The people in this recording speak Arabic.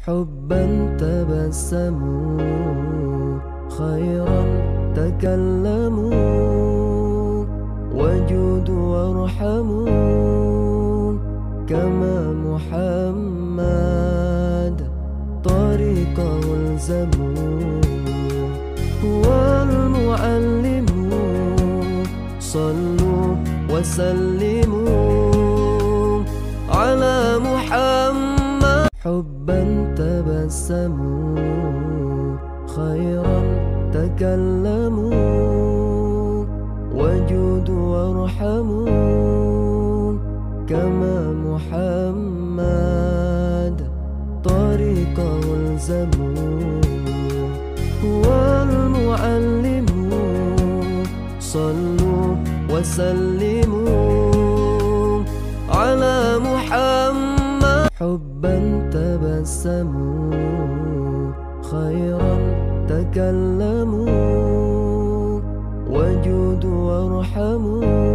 حبا تبسموا خيرا تكلموا وجودوا وارحموا كما محمد طريقه الزموا هو المعلم صلوا وسلموا على محمد حبا تبسموا خيرا تكلموا وجودوا وارحموا كما محمد طريقه الزموا هو المعلم صلوا وسلموا على محمد حبا تبسموا خيرا تكلموا وجودوا وارحموا